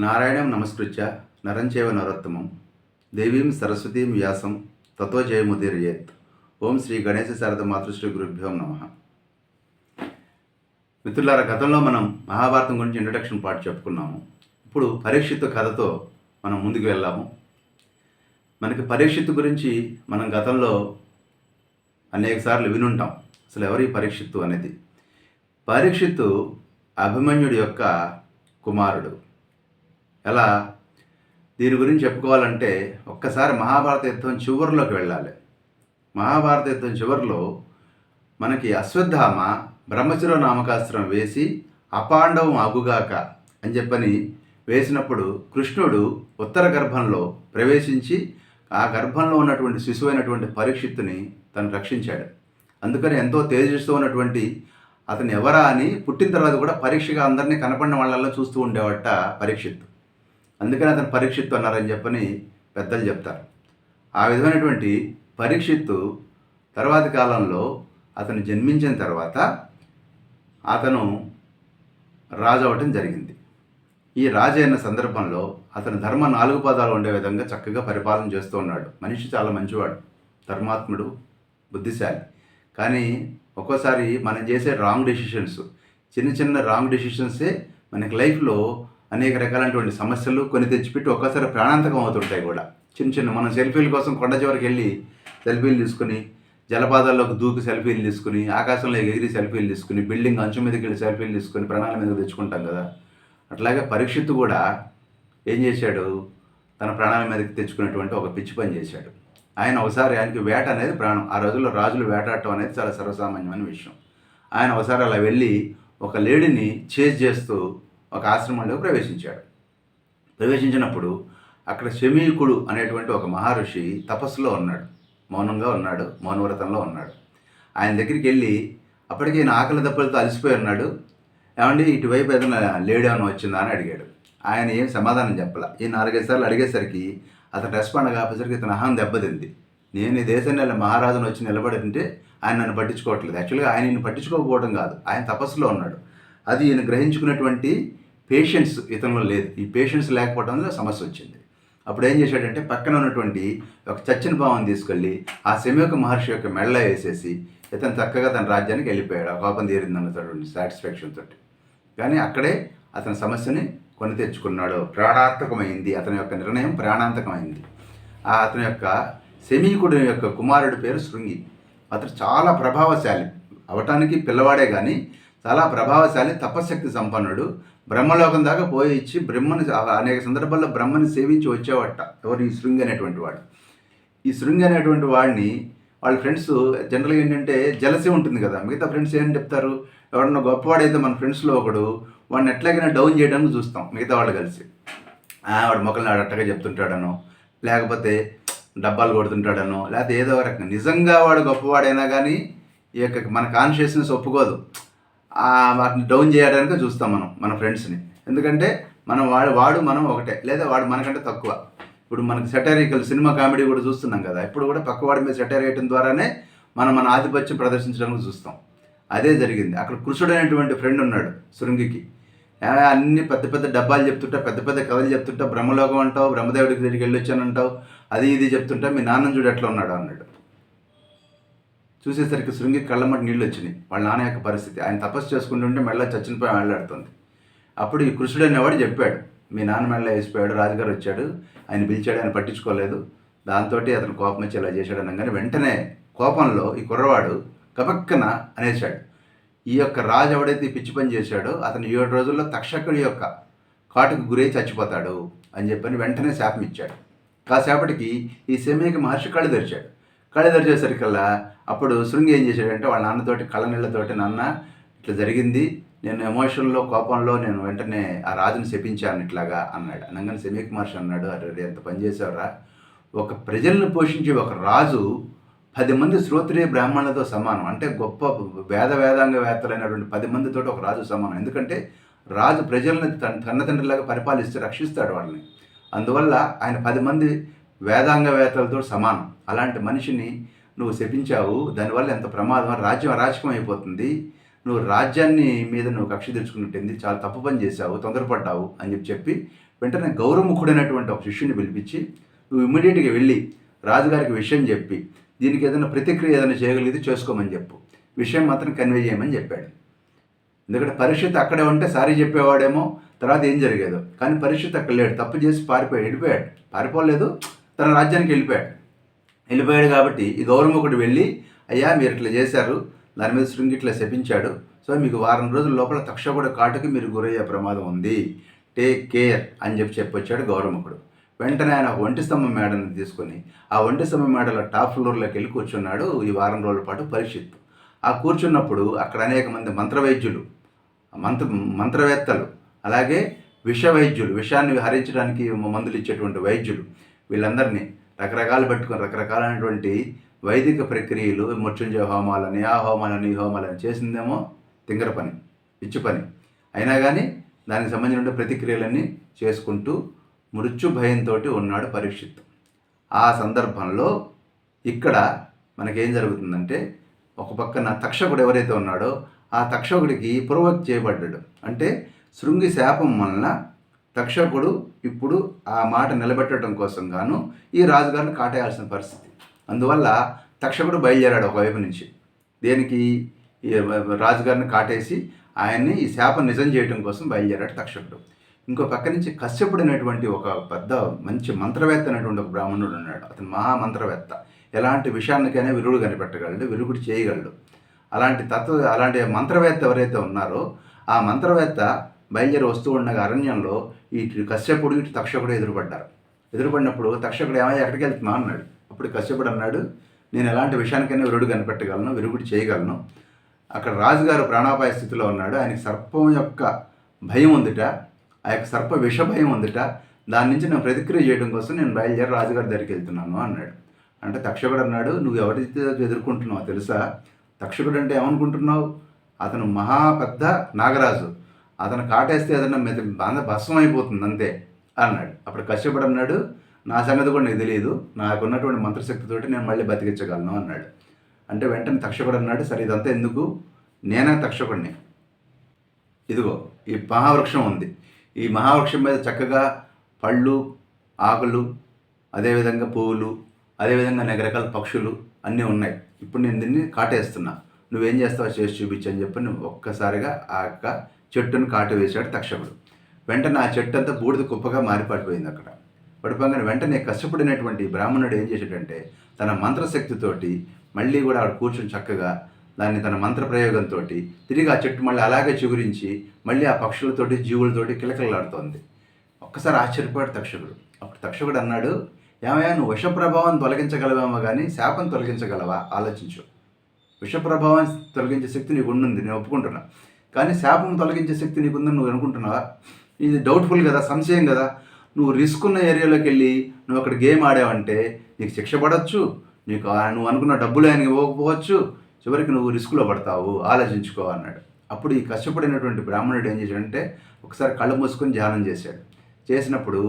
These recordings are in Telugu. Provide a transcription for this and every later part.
నారాయణం నమస్కృత్య నరంచేవ నరోత్తమం దేవీం సరస్వతీం వ్యాసం తతో జయముదీరయేత్. ఓం శ్రీ గణేశ శారద మాతృశ్రీ గురుభ్యో నమః. మిత్రులారా, గతంలో మనం మహాభారతం గురించి ఇంట్రడక్షన్ పార్ట్ చెప్పుకున్నాము. ఇప్పుడు పరీక్షిత్తు కథతో మనం ముందుకు వెళ్ళాము. మనకి పరీక్షిత్తు గురించి మనం గతంలో అనేక సార్లు వినుంటాం. అసలు ఎవరి పరీక్షిత్తు అనేది? పరీక్షిత్తు అభిమన్యుడి యొక్క కుమారుడు. ఎలా? దీని గురించి చెప్పుకోవాలంటే ఒక్కసారి మహాభారత యుద్ధం చివరిలోకి వెళ్ళాలి. మహాభారత యుద్ధం చివరిలో మనకి అశ్వత్థామ బ్రహ్మశిరో నామకాస్త్రం వేసి అపాండవం అగుగాక అని చెప్పని వేసినప్పుడు కృష్ణుడు ఉత్తర గర్భంలో ప్రవేశించి ఆ గర్భంలో ఉన్నటువంటి శిశువు అయినటువంటి పరీక్షిత్తుని తను రక్షించాడు. అందుకని ఎంతో తేజస్సు ఉన్నటువంటి అతను ఎవరా అని పుట్టిన తర్వాత కూడా పరీక్షగా అందరినీ కనపడిన వాళ్ళల్లో చూస్తూ ఉండేవాట పరీక్షిత్తు. అందుకని అతను పరీక్షిత్తు అన్నారని చెప్పని పెద్దలు చెప్తారు. ఆ విధమైనటువంటి పరీక్షిత్తు తర్వాతి కాలంలో అతను జన్మించిన తర్వాత అతను రాజు అవ్వటం జరిగింది. ఈ రాజు అయిన సందర్భంలో అతను ధర్మ 4 పదాలు ఉండే విధంగా చక్కగా పరిపాలన చేస్తూ ఉన్నాడు. మనిషి చాలా మంచివాడు, ధర్మాత్ముడు, బుద్ధిశాలి. కానీ ఒక్కోసారి మనం చేసే రాంగ్ డెసిషన్స్, చిన్న రాంగ్ డెసిషన్సే మనకి లైఫ్లో అనేక రకాలైనటువంటి సమస్యలు కొని తెచ్చిపెట్టి ఒక్కోసారి ప్రాణాంతకం అవుతుంటాయి కూడా. చిన్న మనం సెల్ఫీల కోసం కొండ చివరికి వెళ్ళి సెల్ఫీలు తీసుకుని, జలపాతాల్లోకి దూకి సెల్ఫీలు తీసుకుని, ఆకాశంలో ఎగిరి సెల్ఫీలు తీసుకుని, బిల్డింగ్ అంచు మీదకి వెళ్ళి సెల్ఫీలు తీసుకుని ప్రాణాల మీదకి తెచ్చుకుంటాం కదా. అట్లాగే పరీక్షిత్తు కూడా ఏం చేశాడు? తన ప్రాణాల మీదకి తెచ్చుకునేటువంటి ఒక పిచ్చి పని చేశాడు. ఆయనకి వేట అనేది ప్రాణం. ఆ రోజుల్లో రాజులు వేటాడటం అనేది చాలా సర్వసామాన్యమైన విషయం. ఆయన ఒకసారి అలా వెళ్ళి ఒక లేడీని చేజ్ చేస్తూ ఒక ఆశ్రమంలో ప్రవేశించినప్పుడు అక్కడ శమీకుడు అనేటువంటి ఒక మహర్షి తపస్సులో ఉన్నాడు, మౌనంగా ఉన్నాడు, మౌనవ్రతంలో ఉన్నాడు. ఆయన దగ్గరికి వెళ్ళి అప్పటికే ఈయన ఆకలి దెబ్బలతో అలసిపోయి ఉన్నాడు. ఏమండి, ఇటువైపు ఏదైనా లేడీ ఏమైనా వచ్చిందా అని అడిగాడు. ఆయన ఏం సమాధానం చెప్పాల. ఈ 4-5 సార్లు అడిగేసరికి అతను రెస్పాండ్ కాపేసరికి ఇతను అహం దెబ్బతింది. నేను ఈ దేశంలో మహారాజును వచ్చి నిలబడింటే ఆయన నన్ను పట్టించుకోవట్లేదు. యాక్చువల్గా ఆయన ఈయన పట్టించుకోకపోవడం కాదు, ఆయన తపస్సులో ఉన్నాడు. అది ఈయన గ్రహించుకున్నటువంటి పేషెన్స్ ఇతనిలో లేదు. ఈ పేషెన్స్ లేకపోవడంలో సమస్య వచ్చింది. అప్పుడు ఏం చేశాడంటే పక్కన ఉన్నటువంటి ఒక చచ్చిన పాముని తీసుకెళ్ళి ఆ శమీక మహర్షి యొక్క మెళ్ళ వేసేసి ఇతను చక్కగా తన రాజ్యానికి వెళ్ళిపోయాడు. ఆ కోపం తీరిందన్నటువంటి సాటిస్ఫాక్షన్ తోటి. కానీ అక్కడే అతని సమస్యని కొని తెచ్చుకున్నాడు. ప్రాణాంతకమైంది. అతని యొక్క నిర్ణయం ప్రాణాంతకమైంది. అతని యొక్క శమీకుడి యొక్క కుమారుడి పేరు శృంగి. అతను చాలా ప్రభావశాలి. అవటానికి పిల్లవాడే కానీ చాలా ప్రభావశాలి, తపశక్తి సంపన్నుడు. బ్రహ్మలోకం దాకా పోయి ఇచ్చి బ్రహ్మని అనేక సందర్భాల్లో బ్రహ్మని సేవించి వచ్చేవాట. ఎవరు? ఈ శృంగి అనేటువంటి వాడు. ఈ శృంగి అనేటువంటి వాడిని వాళ్ళ ఫ్రెండ్స్ జనరల్గా ఏంటంటే జలసీ ఉంటుంది కదా. మిగతా ఫ్రెండ్స్ ఏం చెప్తారు? ఎవరన్నా గొప్పవాడైతే మన ఫ్రెండ్స్లో ఒకడు వాడిని ఎట్లాగైనా డౌన్ చేయడానికి చూస్తాం మిగతా వాళ్ళు కలిసి. వాడు మొక్కల్ని అట్టగా చెప్తుంటాడనో, లేకపోతే డబ్బాలు కొడుతుంటాడనో, లేకపోతే ఏదో రకంగా నిజంగా వాడు గొప్పవాడైనా కానీ ఈ యొక్క మన కాన్షియస్నెస్ ఒప్పుకోదు. వాటిని డౌన్ చేయడానికి చూస్తాం మనం మన ఫ్రెండ్స్ని. ఎందుకంటే వాడు మనం ఒకటే, లేదా వాడు మనకంటే తక్కువ. ఇప్పుడు మనకు సెటైరికల్ సినిమా కామెడీ కూడా చూస్తున్నాం కదా. ఇప్పుడు కూడా పక్కవాడి మీద సెటైర్ వేయడం ద్వారానే మన ఆధిపత్యం ప్రదర్శించడానికి చూస్తాం. అదే జరిగింది. అక్కడ కృషుడు అనేటువంటి ఫ్రెండ్ ఉన్నాడు శృంగికి. అన్ని పెద్ద డబ్బాలు చెప్తుంటా, పెద్ద కథలు చెప్తుంటా, బ్రహ్మలోకం అంటావు, బ్రహ్మదేవుడికి దగ్గరికి వెళ్ళి వచ్చానంటావు, అది ఇది చెప్తుంటా, మీ నాన్న చూడు ఎట్లా ఉన్నాడు అన్నాడు. చూసేసరికి శృంగి కళ్ళమ్మటి నీళ్ళు వచ్చినాయి. వాళ్ళ నాన్న యొక్క పరిస్థితి, ఆయన తపస్సు చేసుకుంటుంటే మెళ్ళ చచ్చినపోయి వెళ్ళాడుతుంది. అప్పుడు ఈ కృష్ణుడు అనేవాడు చెప్పాడు, మీ నాన్న మెళ్ళ వేసిపోయాడు, రాజుగారు వచ్చాడు, ఆయన పిలిచాడు, ఆయన పట్టించుకోలేదు, దాంతో అతను కోపం వచ్చి ఇలా చేశాడు అనగానే వెంటనే కోపంలో ఈ కుర్రవాడు గబక్కన అనేశాడు, ఈ యొక్క రాజు ఎవడైతే ఈ పిచ్చి పని చేశాడో అతను 7 రోజుల్లో తక్షకుడి యొక్క కాటుకు గురై చచ్చిపోతాడు అని చెప్పని వెంటనే శాపం ఇచ్చాడు. కాసేపటికి ఈ శమీక మహర్షి కళ్ళు తెరిచేసరికల్లా అప్పుడు శృంగి ఏం చేశాడంటే వాళ్ళ నాన్నతోటి కళ్ళ నీళ్ళతోటి, నాన్న ఇట్లా జరిగింది, నేను ఎమోషన్లో కోపంలో నేను వెంటనే ఆ రాజుని శపించాను ఇట్లాగా అన్నాడు. అనగానే శమీక మహర్షి అన్నాడు, అరే ఎంత పని చేసేవరా, ఒక ప్రజలను పోషించే ఒక రాజు 10 మంది శ్రోత్రియ బ్రాహ్మణులతో సమానం. అంటే గొప్ప వేదాంగవేత్తలైనటువంటి 10 మందితో ఒక రాజు సమానం. ఎందుకంటే రాజు ప్రజలను కన్నతండ్రిలాగా పరిపాలిస్తే రక్షిస్తాడు వాళ్ళని. అందువల్ల ఆయన 10 మంది వేదాంగవేత్తలతో సమానం. అలాంటి మనిషిని నువ్వు శపించావు, దానివల్ల ఎంత ప్రమాదం, రాజ్యం అరాచకం అయిపోతుంది, నువ్వు రాజ్యాన్ని మీద నువ్వు కక్ష తెచ్చుకున్నట్టుంది, చాలా తప్పు పని చేశావు, తొందరపడ్డావు అని చెప్పి వెంటనే గౌరవముఖుడైనటువంటి ఒక శిష్యుని పిలిపించి, నువ్వు ఇమ్మీడియట్గా వెళ్ళి రాజుగారికి విషయం చెప్పి దీనికి ఏదైనా ప్రతిక్రియ ఏదైనా చేయగలిగితే చేసుకోమని చెప్పు, విషయం మాత్రం కన్వే చేయమని చెప్పాడు. ఎందుకంటే పరిస్థితి అక్కడే ఉంటే సారీ చెప్పేవాడేమో, తర్వాత ఏం జరిగేదో. కానీ పరిస్థితి అక్కడ లేడు, తప్పు చేసి వెళ్ళిపోయాడు. పారిపోలేదు, తన రాజ్యానికి వెళ్ళిపోయాడు కాబట్టి ఈ గౌరవముఖుడు వెళ్ళి, అయ్యా మీరు ఇట్లా చేశారు, దాని మీద శృంగి ఇట్లా శపించాడు, సో మీకు వారం రోజుల లోపల తక్షకుడి కాటుకి మీరు గురయ్యే ప్రమాదం ఉంది, టేక్ కేర్ అని చెప్పొచ్చాడు గౌరవముఖుడు. వెంటనే ఆయన ఒంటి స్తంభం మేడని తీసుకొని ఆ ఒంటి స్తంభం మేడలో టాప్ ఫ్లోర్లోకి వెళ్ళి కూర్చున్నాడు ఈ వారం రోజుల పాటు పరీక్షిత్. ఆ కూర్చున్నప్పుడు అక్కడ అనేక మంది మంత్రవైద్యులు, మంత్రవేత్తలు, అలాగే వైద్యులు, విషాన్ని హరించడానికి మందులు ఇచ్చేటువంటి వైద్యులు, వీళ్ళందరినీ రకరకాలు పెట్టుకుని రకరకాలైనటువంటి వైదిక ప్రక్రియలు, మృత్యుంజయ హోమాలని, ఆ హోమాలని, ఈ హోమాలని చేసిందేమో తింగర పని, పిచ్చి పని. అయినా కానీ దానికి సంబంధించిన ప్రతిక్రియలన్నీ చేసుకుంటూ మృత్యు భయంతో ఉన్నాడు పరీక్షిత్. ఆ సందర్భంలో ఇక్కడ మనకేం జరుగుతుందంటే, ఒక పక్కన తక్షకుడు ఎవరైతే ఉన్నాడో ఆ తక్షకుడికి పురోవక్తి చేయబడ్డాడు. అంటే శృంగి శాపం వలన తక్షకుడు ఇప్పుడు ఆ మాట నిలబెట్టడం కోసం గాను ఈ రాజుగారిని కాటేయాల్సిన పరిస్థితి. అందువల్ల తక్షకుడు బయలుదేరాడు ఒకవైపు నుంచి. దేనికి? ఈ రాజుగారిని కాటేసి ఆయన్ని ఈ శాపం నిజం చేయడం కోసం బయలుదేరాడు తక్షకుడు. ఇంకో పక్క నుంచి కశ్యపుడు అనేటువంటి ఒక పెద్ద మంచి మంత్రవేత్త అనేటువంటి ఒక బ్రాహ్మణుడు ఉన్నాడు. అతను మహామంత్రవేత్త. ఎలాంటి విషయానికైనా విరుగుడు కనిపెట్టగలడు, విరుగుడు చేయగలడు. అలాంటి మంత్రవేత్త ఎవరైతే ఉన్నారో ఆ మంత్రవేత్త బయలుదేరి వస్తూ ఉండగా అరణ్యంలో ఇటు కశ్యపుడు ఇటు తక్షకుడు ఎదురుపడినప్పుడు తక్షకుడు ఏమయ్యా ఎక్కడికి వెళ్తున్నా అన్నాడు. అప్పుడు కశ్యపుడు అన్నాడు, నేను ఎలాంటి విషయానికైనా విరుగుడు కనిపెట్టగలను, విరుగుడు చేయగలను. అక్కడ రాజుగారు ప్రాణాపాయ స్థితిలో ఉన్నాడు, ఆయనకి సర్పం యొక్క భయం ఉందిట, ఆ యొక్క సర్ప విష భయం ఉందిట, దాని నుంచి నేను ప్రతిక్రియ చేయడం కోసం నేను బయలుదేరి రాజుగారి దగ్గరికి వెళ్తున్నాను అన్నాడు. అంటే తక్షకుడు అన్నాడు, నువ్వు ఎవరితో ఎదుర్కొంటున్నావు తెలుసా? తక్షకుడు అంటే ఏమనుకుంటున్నావు? అతను మహా పెద్ద నాగరాజు, అతను కాటేస్తే ఏదన్నా భస్మం అయిపోతుంది అంతే అన్నాడు. అప్పుడు కశ్యపుడు అన్నాడు, నా సంగతి కూడా నీకు తెలియదు, నాకున్నటువంటి మంత్రశక్తితోటి నేను మళ్ళీ బతికించగలను అన్నాడు. అంటే వెంటనే తక్షకుడు అన్నాడు, సరే ఇదంతా ఎందుకు, నేనే తక్షకుడిని, ఇదిగో ఈ మహావృక్షం ఉంది, ఈ మహావృక్షం మీద చక్కగా పళ్ళు, ఆకులు, అదేవిధంగా పువ్వులు, అదేవిధంగా అనేక రకాల పక్షులు అన్నీ ఉన్నాయి. ఇప్పుడు నేను దీన్ని కాటేస్తున్నా, నువ్వేం చేస్తావో చేసి చూపించని చెప్పి నువ్వు ఒక్కసారిగా ఆ యొక్క చెట్టును కాటు వేశాడు తక్షకుడు. వెంటనే ఆ చెట్టు అంతా బూడిద కుప్పగా మారిపడిపోయింది. అక్కడ పడిపోగానే వెంటనే కశ్యపుడైనటువంటి బ్రాహ్మణుడు ఏం చేశాడంటే తన మంత్రశక్తితోటి మళ్ళీ కూడా ఆవిడ కూర్చొని చక్కగా దాన్ని తన మంత్ర ప్రయోగంతో తిరిగి ఆ చెట్టు మళ్ళీ అలాగే చిగురించి మళ్ళీ ఆ పక్షులతోటి జీవులతోటి కిలకిలలాడుతోంది. ఒక్కసారి ఆశ్చర్యపోయాడు తక్షకుడు. అప్పుడు తక్షకుడు అన్నాడు, ఏమయ్యా నువ్వు విషప్రభావం తొలగించగలవేమో కానీ శాపం తొలగించగలవా? ఆలోచించు. విషప్రభావం తొలగించే శక్తి నీకు ఉండుంది, నేను ఒప్పుకుంటున్నా. కానీ శాపం తొలగించే శక్తి నీకుందని నువ్వు అనుకుంటున్నావా? ఇది డౌట్ఫుల్ కదా, సంశయం కదా. నువ్వు రిస్క్ ఉన్న ఏరియాలోకి వెళ్ళి నువ్వు అక్కడ గేమ్ ఆడావంటే నీకు శిక్ష పడవచ్చు, నువ్వు అనుకున్న డబ్బులు ఆయనకి ఇవ్వకపోవచ్చు, చివరికి నువ్వు రిస్కులో పడతావు, ఆలోచించుకో అన్నాడు. అప్పుడు ఈ కష్టపడినటువంటి బ్రాహ్మణుడు ఏం చేశాడంటే ఒకసారి కళ్ళు మూసుకొని ధ్యానం చేశాడు. చేసినప్పుడు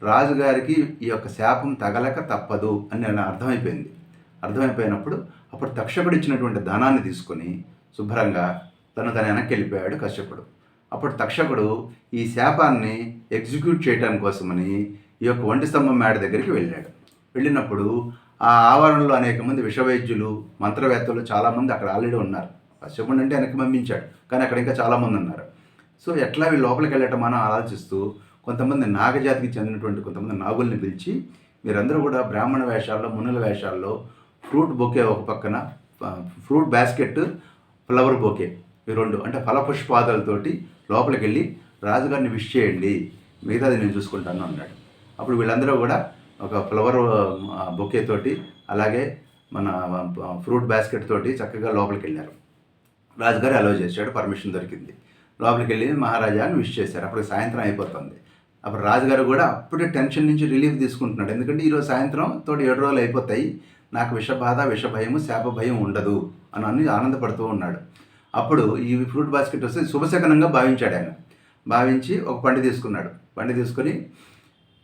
రాజుగారికి ఈ యొక్క శాపం తగలక తప్పదు అని అర్థమైపోయినప్పుడు అప్పుడు తక్షకుడు ఇచ్చినటువంటి ధనాన్ని తీసుకొని శుభ్రంగా తన వెనక్కి వెళ్ళిపోయాడు కశ్యపుడు. అప్పుడు తక్షకుడు ఈ శాపాన్ని ఎగ్జిక్యూట్ చేయడానికి కోసమని ఈ యొక్క ఒంటి స్తంభం మేడ దగ్గరికి వెళ్ళినప్పుడు ఆ ఆవరణలో అనేక మంది విషవైద్యులు, మంత్రవేత్తలు చాలామంది అక్కడ ఆల్రెడీ ఉన్నారు. కశ్యపుడు అంటే వెనక్కి పంపించాడు, కానీ అక్కడ ఇంకా చాలామంది ఉన్నారు. సో ఎట్లా వీళ్ళు లోపలికి వెళ్ళటం అని ఆలోచిస్తూ కొంతమంది నాగజాతికి చెందినటువంటి కొంతమంది నాగుల్ని పిలిచి, మీరందరూ కూడా బ్రాహ్మణ వేషాల్లో, మునుల వేషాల్లో ఫ్రూట్ బొకే ఒక పక్కన, ఫ్రూట్ బాస్కెట్, ఫ్లవర్ బొకే, ఈ రెండు అంటే ఫలపుష్పాదులతోటి లోపలికి వెళ్ళి రాజుగారిని విష్ చేయండి, మిగతాది నేను చూసుకుంటాను అన్నాడు. అప్పుడు వీళ్ళందరూ కూడా ఒక ఫ్లవర్ బొకే తోటి అలాగే మన ఫ్రూట్ బాస్కెట్ తోటి చక్కగా లోపలికి వెళ్ళారు. రాజుగారు అలౌ చేశాడు, పర్మిషన్ దొరికింది. లోపలికి వెళ్ళి మహారాజా అని విష్ చేశారు. అప్పుడు సాయంత్రం అయిపోతుంది. అప్పుడు రాజుగారు కూడా అప్పుడే టెన్షన్ నుంచి రిలీఫ్ తీసుకుంటున్నాడు. ఎందుకంటే ఈరోజు సాయంత్రం తోటి 7 రోజులు అయిపోతాయి, నాకు విషబాధ, విషభయము, శాప భయం ఉండదు అని ఆనందపడుతూ ఉన్నాడు. అప్పుడు ఈ ఫ్రూట్ బాస్కెట్ వస్తే శుభశకనంగా భావించాడు ఆయన. భావించి ఒక పండు తీసుకున్నాడు. పండు తీసుకొని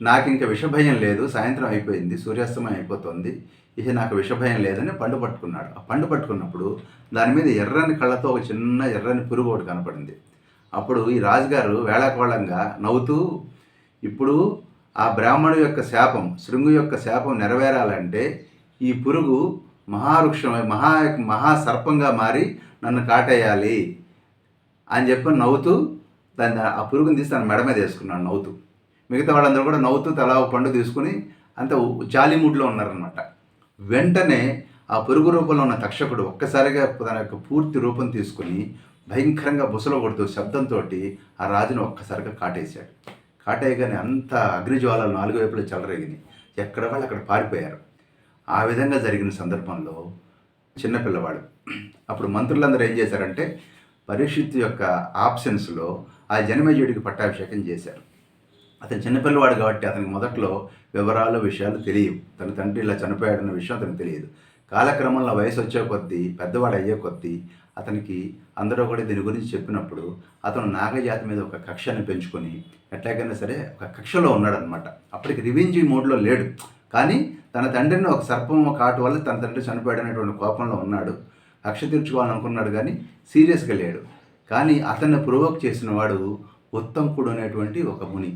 నాకు ఇంకా విషభయం లేదు, సాయంత్రం అయిపోయింది, సూర్యాస్తమయం అయిపోతుంది, ఇక నాకు విషభయం లేదని పండు పట్టుకున్నాడు. ఆ పండు పట్టుకున్నప్పుడు దాని మీద ఎర్రని కళ్ళతో ఒక చిన్న ఎర్రని పురుగు ఒకటి కనపడింది. అప్పుడు ఈ రాజుగారు వేళాకోళంగా నవ్వుతూ, ఇప్పుడు ఆ బ్రాహ్మణు యొక్క శాపం, శృంగు యొక్క శాపం నెరవేరాలంటే ఈ పురుగు మహావృక్షం మహాసర్పంగా మారి నన్ను కాటేయాలి అని చెప్పి నవ్వుతూ దాన్ని ఆ పురుగుని తీసి తన మెడ మీద వేసుకున్నాడు నవ్వుతూ. మిగతా వాళ్ళందరూ కూడా నవ్వుతూ తలా పండు తీసుకుని అంత జాలి మూడ్లో ఉన్నారనమాట. వెంటనే ఆ పురుగు రూపంలో ఉన్న తక్షకుడు ఒక్కసారిగా తన యొక్క పూర్తి రూపం తీసుకుని భయంకరంగా బుసలో కొడుతూ శబ్దంతో ఆ రాజును ఒక్కసారిగా కాటేశాడు. కాటేయగానే అంత అగ్నిజ్వాలలు 4 వైపులా చెలరేగినాయి. ఎక్కడ వాళ్ళు అక్కడ పారిపోయారు. ఆ విధంగా జరిగిన సందర్భంలో చిన్నపిల్లవాడు అప్పుడు మంత్రులందరూ ఏం చేశారంటే పరీక్షిత్ యొక్క ఆప్షన్స్లో ఆ జనమేజయుడికి పట్టాభిషేకం చేశారు. అతను చిన్నపిల్లవాడు కాబట్టి అతనికి మొదట్లో వివరాలు విషయాలు తెలియవు. తన తండ్రి ఇలా చనిపోయాడన్న విషయం అతనికి తెలియదు. కాలక్రమంలో వయసు వచ్చే కొద్దీ పెద్దవాడు అయ్యే కొద్దీ అతనికి అందరూ కూడా దీని గురించి చెప్పినప్పుడు అతను నాగజాతి మీద ఒక కక్షని పెంచుకొని ఎట్లాగైనా సరే ఒక కక్షలో ఉన్నాడనమాట. అప్పటికి రివెంజ్ మోడ్లో లేడు, కానీ తన తండ్రిని ఒక సర్పం కాటు వల్ల తన తండ్రి చనిపోయాడనేటువంటి కోపంలో ఉన్నాడు. కక్ష తీర్చుకోవాలనుకున్నాడు కానీ సీరియస్గా లేడు. కానీ అతన్ని ప్రొవోక్ చేసిన వాడు ఉత్తంకుడు అనేటువంటి ఒక ముని.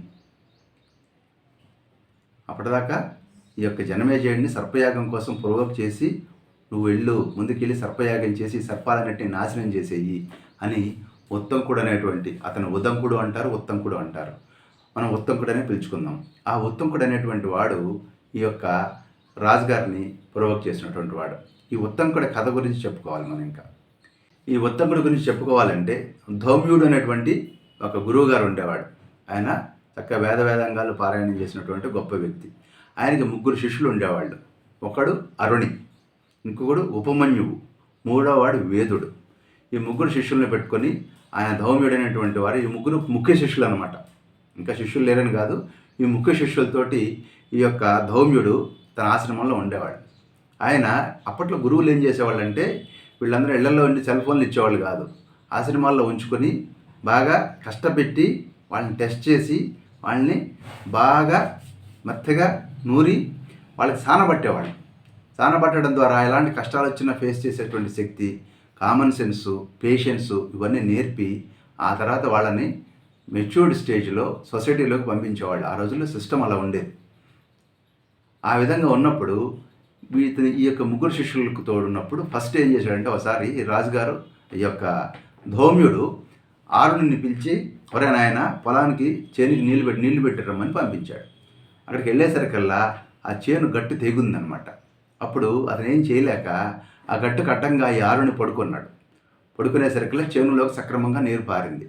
అప్పటిదాకా ఈ యొక్క జనమేజయుడిని సర్పయాగం కోసం ప్రొవోక్ చేసి నువ్వు వెళ్ళు ముందుకెళ్ళి సర్పయాగం చేసి సర్పాలన్నింటినీ నాశనం చేసేయి అని ఉత్తంకుడు అనేటువంటి అతను ఉదంకుడు అంటారు, ఉత్తంకుడు అంటారు. మనం ఉత్తంకుడు అనే పిలుచుకుందాం. ఆ ఉత్తంకుడు అనేటువంటి వాడు ఈ యొక్క రాజుగారిని ప్రొవోక్ చేసినటువంటి వాడు. ఈ ఉత్తంకుడి కథ గురించి చెప్పుకోవాలి మనం. ఇంకా ఈ ఉత్తంకుడి గురించి చెప్పుకోవాలంటే ధౌమ్యుడు అనేటువంటి ఒక గురువు గారు ఉండేవాడు. ఆయన చక్కగా వేదాంగాలు పారాయణం చేసినటువంటి గొప్ప వ్యక్తి. ఆయనకి 3 శిష్యులు ఉండేవాళ్ళు. ఒకడు అరుణి, ఇంకొకడు ఉపమన్యువు, 3వ వాడు వేదుడు. ఈ 3 శిష్యుల్ని పెట్టుకొని ఆయన ధౌమ్యుడు అనేటువంటి వారు ఈ 3 ముఖ్య శిష్యులు అనమాట. ఇంకా శిష్యులు లేరని కాదు, ఈ ముఖ్య శిష్యులతోటి ఈ యొక్క ధౌమ్యుడు తన ఆశ్రమంలో ఉండేవాడు. ఆయన అప్పట్లో గురువులు ఏం చేసేవాళ్ళు అంటే వీళ్ళందరూ ఇళ్లలో ఉండి సెల్ ఫోన్లు ఇచ్చేవాళ్ళు కాదు. ఆశ్రమాల్లో ఉంచుకొని బాగా కష్టపెట్టి వాళ్ళని టెస్ట్ చేసి వాళ్ళని బాగా మెత్తగా నూరి వాళ్ళకి సానబట్టేవాళ్ళు. సానబట్టడం ద్వారా ఎలాంటి కష్టాలు వచ్చినా ఫేస్ చేసేటువంటి శక్తి, కామన్ సెన్సు, పేషెన్సు ఇవన్నీ నేర్పి ఆ తర్వాత వాళ్ళని మెచ్యూర్డ్ స్టేజ్లో సొసైటీలోకి పంపించేవాళ్ళు. ఆ రోజుల్లో సిస్టమ్ అలా ఉండేది. ఆ విధంగా ఉన్నప్పుడు ఈ యొక్క 3 శిష్యులకు తోడున్నప్పుడు ఫస్ట్ ఏం చేశాడంటే ఒకసారి రాజుగారు ఈ యొక్క ధౌమ్యుడు ఆరుని పిలిచి ఒరే నాయన పొలానికి చేనికి నీళ్లు పెట్టిరమ్మని పంపించాడు. అక్కడికి వెళ్ళేసరికల్లా ఆ చేను గట్టు తెగుందనమాట. అప్పుడు అతను ఏం చేయలేక ఆ గట్టుకు అడ్డంగా ఈ ఆరుని పడుకున్నాడు. పడుకునేసరికల్లా చేనులోకి సక్రమంగా నీరు పారింది.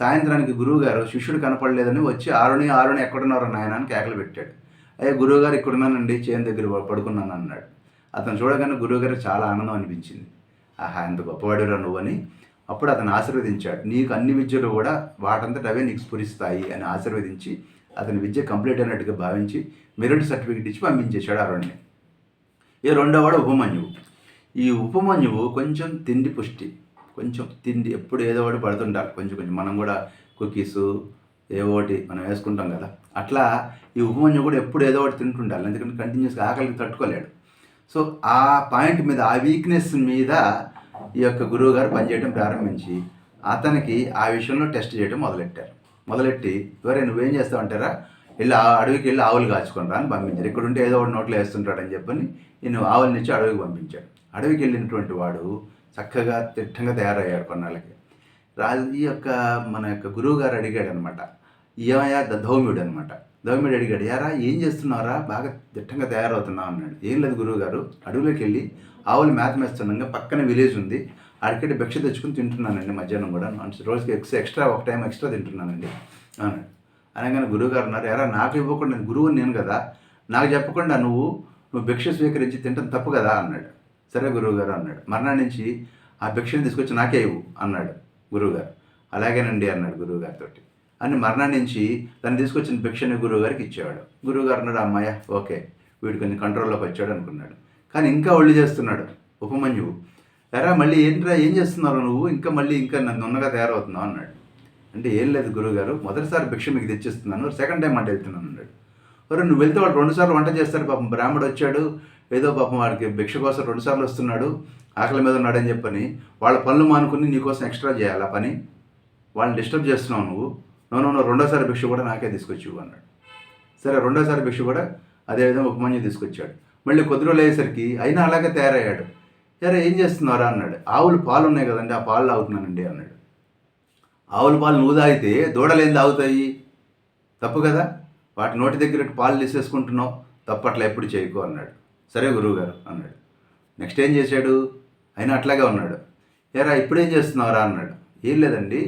సాయంత్రానికి గురువుగారు శిష్యుడు కనపడలేదని వచ్చి ఆరుని ఎక్కడున్నారో నాయన అని కేకలు పెట్టాడు. అయ్యే గురువుగారు ఇక్కడున్నానండి, చేను దగ్గర పడుకున్నాను అన్నాడు. అతను చూడగానే గురువుగారికి చాలా ఆనందం అనిపించింది. ఆహా ఎంత గొప్పవాడిరా నువ్వని. అప్పుడు అతను ఆశీర్వదించాడు. నీకు అన్ని విద్యలు కూడా వాటంతట అవే నీకు స్ఫురిస్తాయి అని ఆశీర్వదించి అతని విద్య కంప్లీట్ అయినట్టుగా భావించి మెరిట్ సర్టిఫికేట్ ఇచ్చి పంపించేశాడు అరుణ్ణి. ఈ 2వవాడు ఉపమన్యువు. ఈ ఉపమన్యువు కొంచెం తిండి పుష్టి, కొంచెం తిండి ఎప్పుడు ఏదో ఒకటి పడుతుంటారు. కొంచెం మనం కూడా కుకీసు ఏవో ఒకటి మనం వేసుకుంటాం కదా, అట్లా ఈ ఉపమన్యువు కూడా ఎప్పుడు ఏదో ఒకటి తింటుండాలి. ఎందుకంటే కంటిన్యూస్గా ఆకలికి తట్టుకోలేడు. సో ఆ పాయింట్ మీద, ఆ వీక్నెస్ మీద ఈ యొక్క గురువుగారు పనిచేయడం ప్రారంభించి అతనికి ఆ విషయంలో టెస్ట్ చేయడం మొదలెట్టి ఎవరే నువ్వేం చేస్తావంటారా, వెళ్ళి అడవికి వెళ్ళి ఆవులు కాచుకుంటా అని పంపించారు. ఇక్కడ ఉంటే ఏదో ఒకటి నోట్లో వేస్తుంటాడని చెప్పని నేను ఆవులనిచ్చి అడవికి పంపించాడు. అడవికి వెళ్ళినటువంటి వాడు చక్కగా తిట్టంగా తయారయ్యాడు. కొన్నాళ్ళకి ఈ యొక్క మన యొక్క గురువు గారు అడిగాడు అనమాట, ఏమయ్యా ధౌమ్యుడు అనమాట. ధౌమ్యుడు అడిగాడు, యారా ఏం చేస్తున్నారా, బాగా దిట్టంగా తయారవుతున్నావు అన్నాడు. ఏం లేదు గురువుగారు, అడవిలోకి వెళ్ళి ఆవులు మేత మేస్తుండగా పక్కన విలేజ్ ఉంది, అడికెళ్ళి భిక్ష తెచ్చుకుని తింటున్నానండి మధ్యాహ్నం కూడా, రోజుకి ఒక టైం ఎక్స్ట్రా తింటున్నానండి అన్నాడు. అనగానే గురువుగారు అన్నారు, ఎరా నాకు ఇవ్వకుండా, గురువు నేను కదా, నాకు చెప్పకుండా నువ్వు భిక్ష స్వీకరించి తింటాం తప్పు కదా అన్నాడు. సరే గురువుగారు అన్నాడు. మర్నాడు నుంచి ఆ భిక్షని తీసుకొచ్చి నాకే ఇవ్వు అన్నాడు గురువుగారు. అలాగేనండి అన్నాడు గురువుగారితో. అని మర్నాడు నుంచి తను తీసుకొచ్చిన భిక్షని గురువుగారికి ఇచ్చేవాడు. గురువుగారు అన్నాడు, అమ్మాయ ఓకే వీడు కొంచెం కంట్రోల్లోకి వచ్చాడు అనుకున్నాడు. కానీ ఇంకా ఒళ్ళు చేస్తున్నాడు ఉపమన్యువు. ఎరా మళ్ళీ ఏంట్రా ఏం చేస్తున్నావు నువ్వు, ఇంకా నన్ను ఉన్నగా తయారవుతున్నావు అన్నాడు. అంటే ఏం లేదు గురువుగారు, మొదటిసారి భిక్ష మీకు తెచ్చిస్తున్నాను, సెకండ్ టైం వంట వెళ్తున్నాను అన్నాడు. మరి నువ్వు వెళ్తే వాడు 2 సార్లు వంట చేస్తారు, పాపం బ్రాహ్మడు వచ్చాడు, ఏదో పాపం వాడికి భిక్ష కోసం 2 సార్లు వస్తున్నాడు, ఆకలి మీద ఉన్నాడని చెప్పని వాళ్ళ పనులు మానుకుని నీకోసం ఎక్స్ట్రా చేయాలి ఆ పని, వాళ్ళని డిస్టర్బ్ చేస్తున్నావు నువ్వు నో రెండోసారి భిక్ష కూడా నాకే తీసుకొచ్చి అన్నాడు. సరే రెండోసారి భిక్ష కూడా అదేవిధంగా ఉపమన్యు తీసుకొచ్చాడు. మళ్ళీ కొద్ది రోజులు అయ్యేసరికి అయినా అలాగే తయారయ్యాడు. సరే ఏం చేస్తున్నారా అన్నాడు. ఆవులు పాలు ఉన్నాయి కదండి, ఆ పాలు తాగుతున్నానండి అన్నాడు. ఆవుల పాలు నువ్వు తాగితే దూడలు ఏం తాగుతాయి? తప్పు కదా, వాటి నోటి దగ్గర పాలు తీసేసుకుంటున్నావు, తప్పు, అట్లా ఎప్పుడు చేయకు అన్నాడు. సరే గురువుగారు అన్నాడు. నెక్స్ట్ ఏం చేశాడు? అయినా అట్లాగే ఉన్నాడు. ఏరా ఇప్పుడేం చేస్తున్నావురా అన్నాడు. ఏం లేదండి,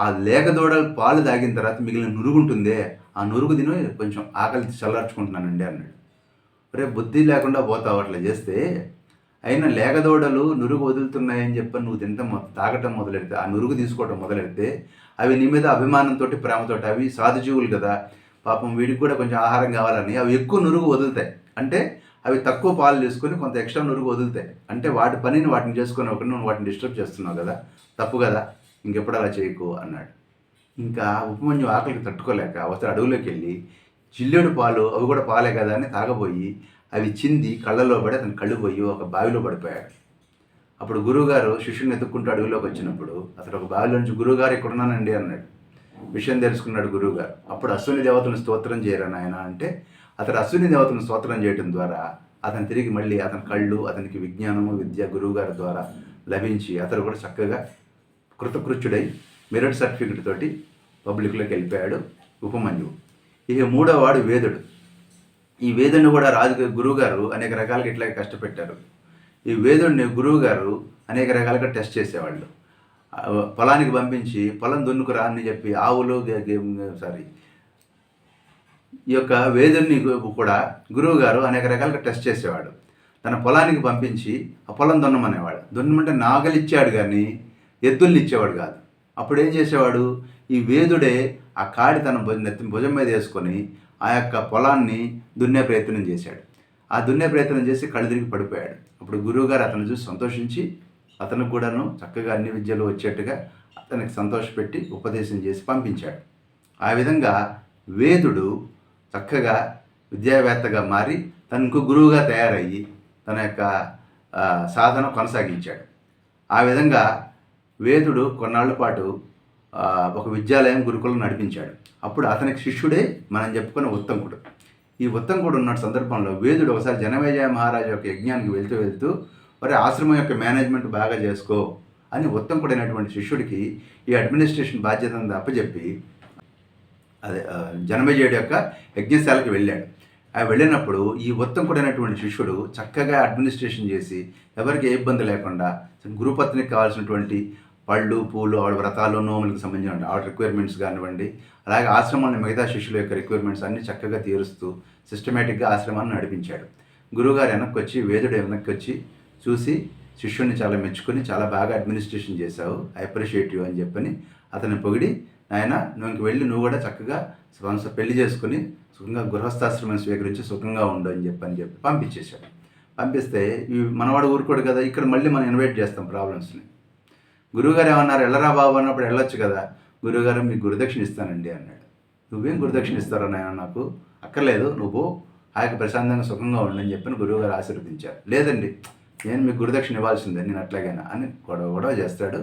ఆ లేక దూడలు పాలు తాగిన తర్వాత మిగిలిన నురుగు ఉంటుందే, ఆ నురుగు తిని కొంచెం ఆకలి చల్లార్చుకుంటున్నానండి అన్నాడు. రేపు బుద్ధి లేకుండా పోతావు అట్లా చేస్తే. అయినా లేగదోడలు నురుగు వదులుతున్నాయని చెప్పి నువ్వు తాగటం మొదలెడితే, ఆ నురుగు తీసుకోవటం మొదలెడితే అవి నీ మీద అభిమానంతో ప్రేమతో, అవి సాధుజీవులు కదా, పాపం వీడికి కూడా కొంచెం ఆహారం కావాలని అవి ఎక్కువ నురుగు వదులుతాయి. అంటే అవి తక్కువ పాలు తీసుకొని కొంత ఎక్స్ట్రా నురుగు వదులుతాయి. అంటే వాటి పనిని వాటిని చేసుకొని ఒకటి నువ్వు వాటిని డిస్టర్బ్ చేస్తున్నావు కదా, తప్పు కదా, ఇంకెప్పుడు అలా చేయకు అన్నాడు. ఇంకా ఉపమన్యు ఆకలికి తట్టుకోలేక అవతల అడవులోకి వెళ్ళి జిల్లేడు పాలు, అవి కూడా పాలే కదా అని తాగబోయి అవి చింది కళ్ళలో పడి అతను కళ్ళు పోయి ఒక బావిలో పడిపోయాడు. అప్పుడు గురువుగారు శిష్యుని ఎత్తుక్కుంటూ అడవిలోకి వచ్చినప్పుడు అతడు ఒక బావిలో నుంచి, గురువుగారు ఇక్కడున్నానండి అన్నాడు. విషయం తెలుసుకున్నాడు గురువుగారు. అప్పుడు అశ్విని దేవతను స్తోత్రం చేయరా నాయన అంటే, అతడు అశ్విని దేవతను స్తోత్రం చేయడం ద్వారా అతను తిరిగి మళ్ళీ అతని కళ్ళు, అతనికి విజ్ఞానము విద్య గురువుగారి ద్వారా లభించి అతడు కూడా చక్కగా కృతకృత్యుడై మెరిట్ సర్టిఫికెట్ తోటి పబ్లిక్లోకి వెళ్ళిపోయాడు ఉపమన్యువు. ఇక మూడోవాడు వేదుడు. ఈ వేదుడిని కూడా గురువుగారు అనేక రకాలుగా ఇట్లాగే కష్టపెట్టారు. ఈ వేదుడిని గురువుగారు అనేక రకాలుగా టెస్ట్ చేసేవాళ్ళు. పొలానికి పంపించి పొలం దున్నుకురా అని చెప్పి ఆవులు ఈ యొక్క వేదుడిని కూడా గురువుగారు అనేక రకాలుగా టెస్ట్ చేసేవాడు. తన పొలానికి పంపించి ఆ పొలం దున్నమనేవాడు. దున్నమంటే నాగలిచ్చాడు కానీ ఎద్దుల్ని ఇచ్చేవాడు కాదు. అప్పుడు ఏం చేసేవాడు? ఈ వేదుడే ఆ కాడి తన భుజం మీద వేసుకొని ఆ యొక్క పొలాన్ని దున్నే ప్రయత్నం చేశాడు. ఆ దున్నే ప్రయత్నం చేసి కళ్ళు తిరిగి పడిపోయాడు. అప్పుడు గురువుగారు అతను చూసి సంతోషించి అతనికి కూడాను చక్కగా అన్ని విద్యలు వచ్చేట్టుగా అతనికి సంతోషపెట్టి ఉపదేశం చేసి పంపించాడు. ఆ విధంగా వేదుడు చక్కగా విద్యావేత్తగా మారి తనకు గురువుగా తయారయ్యి తన యొక్క సాధన కొనసాగించాడు. ఆ విధంగా వేదుడు కొన్నాళ్ల పాటు ఒక విద్యాలయం గురుకులం నడిపించాడు. అప్పుడు అతనికి శిష్యుడే మనం చెప్పుకున్న ఉత్తంకుడు. ఈ ఉత్తంకుడు ఉన్న సందర్భంలో వేదుడు ఒకసారి జనమేజయ మహారాజు యొక్క యజ్ఞానికి వెళ్తూ మరి ఆశ్రమం యొక్క మేనేజ్మెంట్ బాగా చేసుకో అని ఉత్తంకుడైనటువంటి శిష్యుడికి ఈ అడ్మినిస్ట్రేషన్ బాధ్యతను అప్పచెప్పి జనమేజయుడి యొక్క యజ్ఞశాలకు వెళ్ళాడు. వెళ్ళినప్పుడు ఈ ఉత్తంకుడైనటువంటి శిష్యుడు చక్కగా అడ్మినిస్ట్రేషన్ చేసి ఎవరికి ఏ ఇబ్బంది లేకుండా గురుపత్నికి కావాల్సినటువంటి పళ్ళు పూలు ఆవిడ వ్రతాలు నోములకు సంబంధించిన ఆవిడ రిక్వైర్మెంట్స్ కానివ్వండి, అలాగే ఆశ్రమంలో మిగతా శిష్యుల యొక్క రిక్వైర్మెంట్స్ అన్నీ చక్కగా తీరుస్తూ సిస్టమేటిక్గా ఆశ్రమాన్ని నడిపించాడు. గురువుగారు వేదుడు వెనక్కి వచ్చి చూసి శిష్యుడిని చాలా మెచ్చుకొని, చాలా బాగా అడ్మినిస్ట్రేషన్ చేశావు, ఐ అప్రిషియేట్ యూ అని చెప్పని అతన్ని పొగిడి, నాయన నువ్వు వెళ్ళి నువ్వు కూడా చక్కగా పెళ్లి చేసుకుని సుఖంగా గృహస్థాశ్రమం స్వీకరించి సుఖంగా ఉండు అని చెప్పి పంపించేశాడు. పంపిస్తే ఈ మనవాడు ఊరుకోడు కదా, ఇక్కడ మళ్ళీ మనం ఇన్వైట్ చేస్తాం ప్రాబ్లమ్స్ని. గురువుగారు ఏమన్నారు? వెళ్ళరా బాబు అన్నప్పుడు వెళ్ళొచ్చు కదా. గురువుగారు మీకు గురుదక్షిణ ఇస్తానండి అన్నాడు. నువ్వేం గురుదక్షిణ ఇస్తారో నాయన, నాకు అక్కర్లేదు, నువ్వు ఆయనకు ప్రశాంతంగా సుఖంగా ఉండని చెప్పని గురువుగారు ఆశీర్వదించారు. లేదండి, నేను మీకు గురుదక్షిణ ఇవ్వాల్సిందే, నేను అట్లాగైనా అని గొడవ చేస్తాడు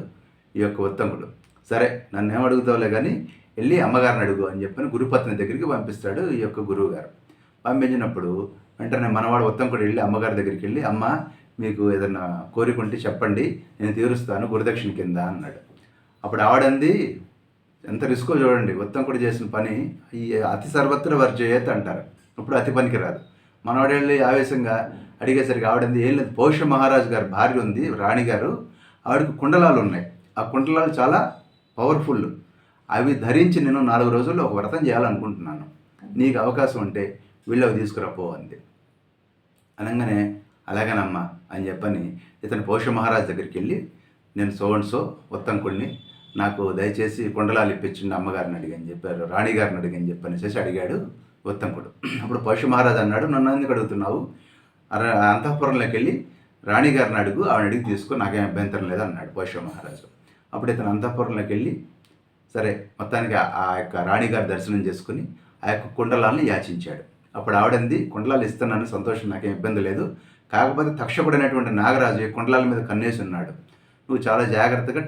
ఈ యొక్క ఉత్తంకుడు. సరే నన్ను ఏం అడుగుతావులే కానీ వెళ్ళి అమ్మగారిని అడుగు అని చెప్పని గురుపత్ని దగ్గరికి పంపిస్తాడు ఈ యొక్క గురువుగారు. పంపించినప్పుడు వెంటనే మనవాడు ఉత్తంకుడు వెళ్ళి అమ్మగారి దగ్గరికి వెళ్ళి, అమ్మ మీకు ఏదైనా కోరిక ఉంటే చెప్పండి, నేను తీరుస్తాను గురుదక్షిణ కింద అన్నాడు. అప్పుడు ఆవిడంది, ఎంత రిస్కో చూడండి, ఉత్తంకుడు చేసిన పని ఈ అతి సర్వత్ర వర్జయేత్ అంటారు. ఇప్పుడు అతి పనికి రాదు. మనవాడు వెళ్ళి ఆవేశంగా అడిగేసరికి ఆవిడంది, ఏం లేదు, పౌష్య మహారాజు గారి భార్య ఉంది రాణి గారు, ఆవిడకి కుండలాలు ఉన్నాయి, ఆ కుండలాలు చాలా పవర్ఫుల్, అవి ధరించి నేను 4 రోజుల్లో ఒక వ్రతం చేయాలనుకుంటున్నాను, నీకు అవకాశం ఉంటే వీళ్ళవి తీసుకురాపో అంది. అనగానే అలాగేనమ్మా అని చెప్పని ఇతను పౌష్య మహారాజు దగ్గరికి వెళ్ళి, నేను సో ఉత్తంకుడిని, నాకు దయచేసి కుండలాలు ఇప్పించండి అమ్మగారిని అడిగని చెప్పారు, రాణిగారిని అడిగని చెప్పని అడిగాడు ఉత్తంకుడు. అప్పుడు పౌష్య మహారాజు అన్నాడు, నన్ను ఎందుకు అడుగుతున్నావు, అంతఃపురంలోకి వెళ్ళి రాణిగారిని అడుగు, ఆవిడ అడిగి తీసుకో, నాకేం అభ్యంతరం లేదు అన్నాడు పౌష్య మహారాజు. అప్పుడు ఇతను అంతఃపురంలోకి వెళ్ళి సరే మొత్తానికి ఆ యొక్క రాణిగారి దర్శనం చేసుకుని ఆ యొక్క కుండలాలను యాచించాడు. అప్పుడు ఆవిడంది, కుండలాలు ఇస్తున్నాను, సంతోషం, నాకేం ఇబ్బంది లేదు, కాకపోతే తక్షకుడైనటువంటి నాగరాజు కుండలాల మీద కన్నేసి ఉన్నాడు, నువ్వు చాలా జాగ్రత్తగా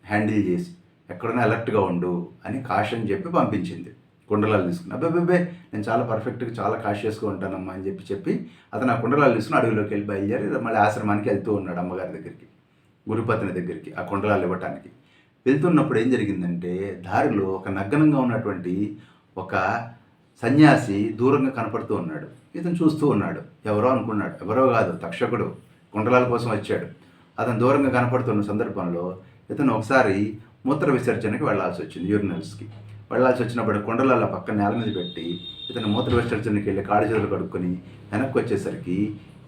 హ్యాండిల్ చేసి ఎక్కడైనా అలర్ట్గా ఉండు అని కాషన్ చెప్పి పంపించింది. కుండలాలు తీసుకుని అబ్బాయి నేను చాలా పర్ఫెక్ట్గా చాలా కాషియస్గా ఉంటానమ్మా అని చెప్పి అతను ఆ కుండలాలు తీసుకుని అడవిలోకి వెళ్ళి బయలుదేరి మళ్ళీ ఆశ్రమానికి వెళ్తూ ఉన్నాడు అమ్మగారి దగ్గరికి, గురుపత్ని దగ్గరికి ఆ కుండలాలు ఇవ్వటానికి. వెళ్తున్నప్పుడు ఏం జరిగిందంటే దారిలో ఒక నగ్నంగా ఉన్నటువంటి ఒక సన్యాసి దూరంగా కనపడుతూ ఉన్నాడు. ఇతను చూస్తూ ఉన్నాడు. ఎవరో అనుకున్నాడు. ఎవరో కాదు, తక్షకుడు కుండలాల కోసం వచ్చాడు. అతను దూరంగా కనపడుతున్న సందర్భంలో ఇతను ఒకసారి మూత్ర విసర్జనకి వెళ్లాల్సి వచ్చింది. యూరినల్స్కి వెళ్లాల్సి వచ్చినప్పుడు కుండలాల పక్కన నేల మీద పెట్టి ఇతను మూత్ర విసర్జనకి వెళ్ళి కాళ్ళు చేతులు కడుక్కొని వెనక్కి వచ్చేసరికి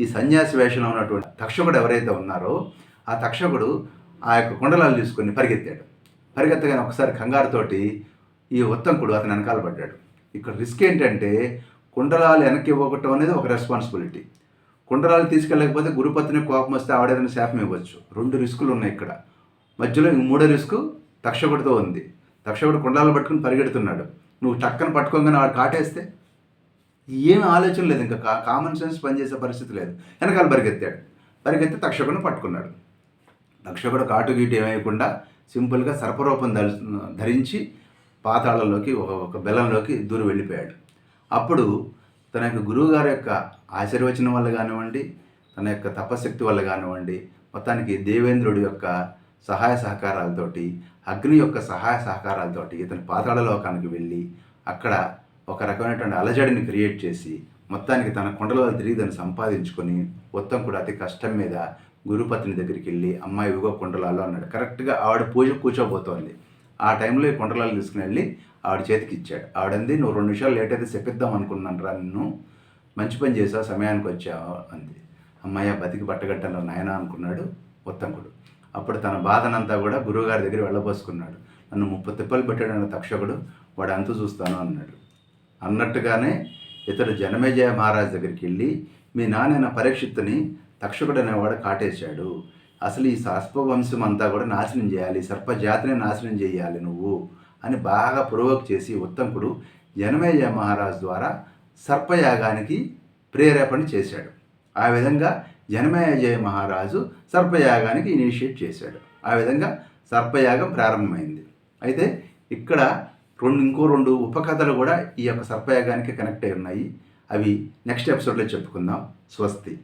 ఈ సన్యాసి వేషంలో ఉన్నటువంటి తక్షకుడు ఎవరైతే ఉన్నారో ఆ తక్షకుడు ఆ యొక్క కుండలాలు తీసుకొని పరిగెత్తగానే ఒకసారి కంగారుతోటి ఈ ఉత్తంకుడు అతను వెనకాల పడ్డాడు. ఇక్కడ రిస్క్ ఏంటంటే కుండలాలు వెనక్కి ఇవ్వకటం అనేది ఒక రెస్పాన్సిబిలిటీ. కుండలాలు తీసుకెళ్ళకపోతే గురుపత్ని కోపం వస్తే ఆవిడేదైనా శాపం ఇవ్వచ్చు. 2 రిస్కులు ఉన్నాయి ఇక్కడ. మధ్యలో మూడో రిస్కు తక్షకుడితో ఉంది. తక్షకుడు కుండలాలు పట్టుకుని పరిగెడుతున్నాడు. నువ్వు టక్కన పట్టుకోగానే వాడు కాటేస్తే ఏమి ఆలోచన లేదు, ఇంకా కామన్ సెన్స్ పనిచేసే పరిస్థితి లేదు. వెనకాల పరిగెత్తి తక్షకుడిని పట్టుకున్నాడు. తక్షకుడు కాటు గీటు ఏమయ్యకుండా సింపుల్గా సర్పరూపం ధరించి పాతాళంలోకి ఒక బెల్లంలోకి దూరి వెళ్ళిపోయాడు. అప్పుడు తన యొక్క గురువుగారి యొక్క ఆశీర్వచనం వల్ల కానివ్వండి, తన యొక్క తపశక్తి వల్ల కానివ్వండి, మొత్తానికి దేవేంద్రుడి యొక్క సహాయ సహకారాలతోటి, అగ్ని యొక్క సహాయ సహకారాలతోటి ఇతను పాతాళలోకానికి వెళ్ళి అక్కడ ఒక రకమైనటువంటి అలజడిని క్రియేట్ చేసి మొత్తానికి తన కుండలలో తిరిగి దాన్ని సంపాదించుకొని మొత్తం కూడా అతి కష్టం మీద గురుపత్ని దగ్గరికి వెళ్ళి అమ్మాయి ఇవిగో కుండలాలు అన్నాడు. కరెక్ట్గా ఆవిడ పూజ కూర్చోబోతోంది. ఆ టైంలో ఈ కుండలాలు తీసుకుని వెళ్ళి ఆవిడ చేతికి ఇచ్చాడు. ఆవిడంది, నువ్వు 2 నిమిషాలు లేట్ అయితే చెప్పిద్దాం అనుకున్నాను రా, నిన్ను మంచి పని చేసావు, సమయానికి వచ్చావు అంది. అమ్మాయి బతికి బట్టగట్టను నాయన అనుకున్నాడు ఉత్తంకుడు. అప్పుడు తన బాధనంతా కూడా గురువుగారి దగ్గర వెళ్ళబోసుకున్నాడు. నన్ను 30 తిప్పలు పెట్టాడన్న తక్షకుడు, వాడు అంతు చూస్తాను అన్నాడు. అన్నట్టుగానే ఇతడు జనమేజయ మహారాజు దగ్గరికి వెళ్ళి, మీ నాన్న పరీక్షిత్తుని తక్షకుడు అనేవాడు కాటేశాడు, అసలు ఈ సర్పవంశం అంతా కూడా నాశనం చేయాలి, సర్పజాతిని నాశనం చేయాలి నువ్వు అని బాగా ప్రొవోక్ చేసి ఉత్తంకుడు జనమేజయ మహారాజు ద్వారా సర్పయాగానికి ప్రేరేపణ చేశాడు. ఆ విధంగా జనమేజయ మహారాజు సర్పయాగానికి ఇనిషియేట్ చేశాడు. ఆ విధంగా సర్పయాగం ప్రారంభమైంది. అయితే ఇక్కడ ఇంకో 2 ఉపకథలు కూడా ఈ యొక్క సర్పయాగానికి కనెక్ట్ అయి ఉన్నాయి. అవి నెక్స్ట్ ఎపిసోడ్లో చెప్పుకుందాం. స్వస్తి.